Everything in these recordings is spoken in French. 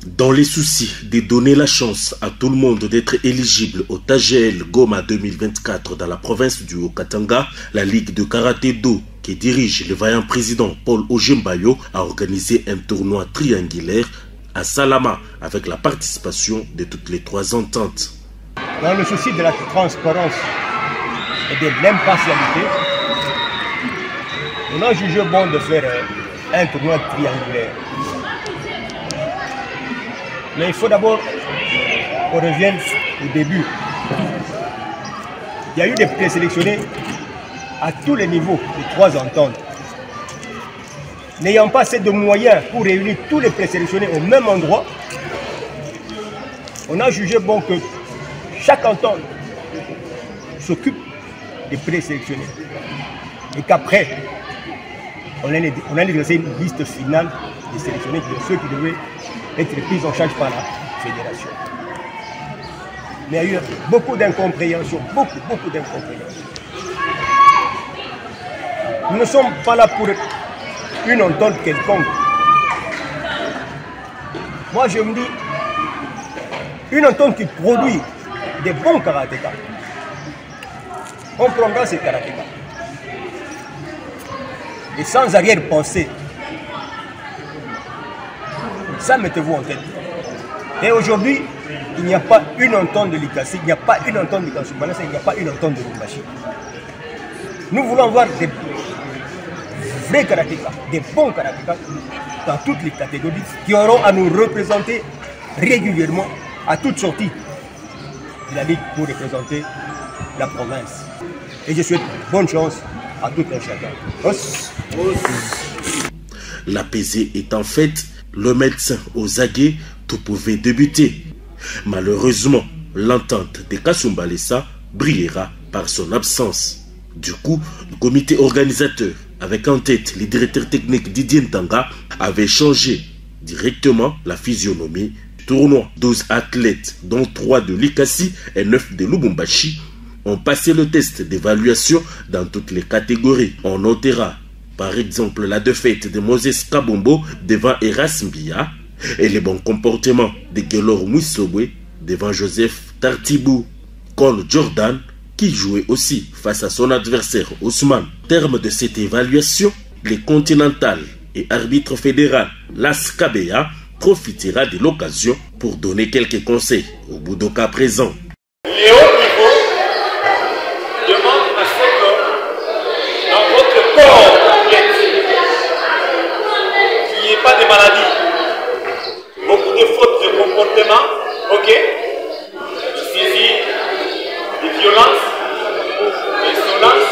Dans les soucis de donner la chance à tout le monde d'être éligible au Tagel Goma 2024 dans la province du Haut-Katanga, la Ligue de karaté-do qui dirige le vaillant président Paul Ojembayo a organisé un tournoi triangulaire à Salama avec la participation de toutes les trois ententes. Dans le souci de la transparence et de l'impartialité, on a jugé bon de faire un tournoi triangulaire. Mais il faut d'abord qu'on revienne au début. Il y a eu des présélectionnés à tous les niveaux des trois ententes. N'ayant pas assez de moyens pour réunir tous les présélectionnés au même endroit, on a jugé bon que chaque entente s'occupe des présélectionnés. Et qu'après, on allait dresser une liste finale des sélectionnés de ceux qui devaient être pris en charge par la fédération. Mais il y a eu beaucoup d'incompréhension, beaucoup d'incompréhension. Nous ne sommes pas là pour une entente quelconque. Moi je me dis, une entente qui produit des bons karatékas, on prendra ces karatékas. Et sans arrière-pensée, ça mettez-vous en tête. Et aujourd'hui, il n'y a pas une entente de l'Ikasi, il n'y a pas une entente de Kansoumanas, il n'y a pas une entente de Lumbashi. Nous voulons voir des vrais karatékas, des bons karatékas dans toutes les catégories qui auront à nous représenter régulièrement à toute sortie de la Ligue pour représenter la province. Et je souhaite bonne chance à tout un chacun. La pesée étant faite, le médecin aux aguets, tout pouvait débuter. Malheureusement, l'entente de Kasumbalesa brillera par son absence. Du coup, le comité organisateur, avec en tête les directeurs techniques Didier Ntanga, avait changé directement la physionomie du tournoi. 12 athlètes, dont 3 de l'Ikasi et 9 de Lubumbashi, ont passé le test d'évaluation dans toutes les catégories. On notera par exemple la défaite de Moses Kabombo devant Eras Mbia et les bons comportements de Kelor Mouissobwe devant Joseph Tartibou. Cole Jordan qui jouait aussi face à son adversaire Ousmane. Au terme de cette évaluation, les continentales et arbitre fédéral Las Kabea profitera de l'occasion pour donner quelques conseils aux Budoka présents. Pas de maladies, beaucoup de fautes de comportement, ok, saisie, de violence, d'insolence,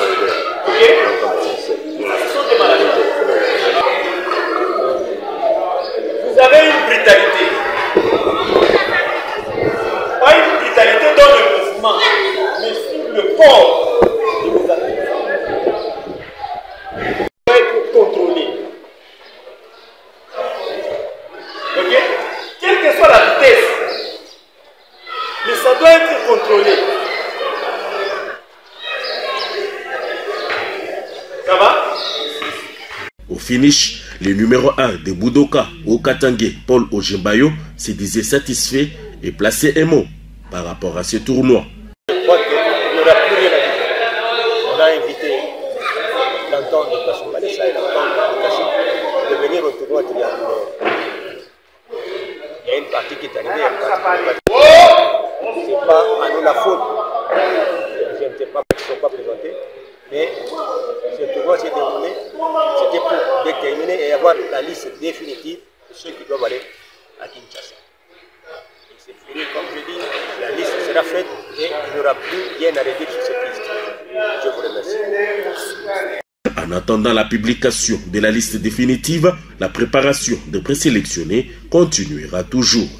ok, ce sont des maladies. Vous avez une brutalité, pas une brutalité dans le mouvement, mais sur le corps de vos adversaires. Vous doit être contrôlé. Quelle que soit la vitesse, mais ça doit être contrôlé. Ça va? Au finish, le numéro 1 de Budoka au Katangé, Paul Ojembayo, se disait satisfait et plaçait un mot par rapport à ce tournoi. Je crois qu'il n'y aura plus rien à dire. On a invité l'entente de Kasumbalesa et l'entente de Kasi de venir au tournoi triangulaire. Il y a une partie qui est arrivée, une partie qui n'est pas. C'est pas à nous la faute. Je ne sais pas qu'ils ne sont pas présentés. Mais ce tournoi s'est déroulé. C'était pour déterminer et avoir la liste définitive de ceux qui doivent aller à Kinshasa. Et c'est fini, comme je dis, la liste sera faite et il n'y aura plus rien à redire sur cette liste. Je vous remercie. En attendant la publication de la liste définitive, la préparation des présélectionnés continuera toujours.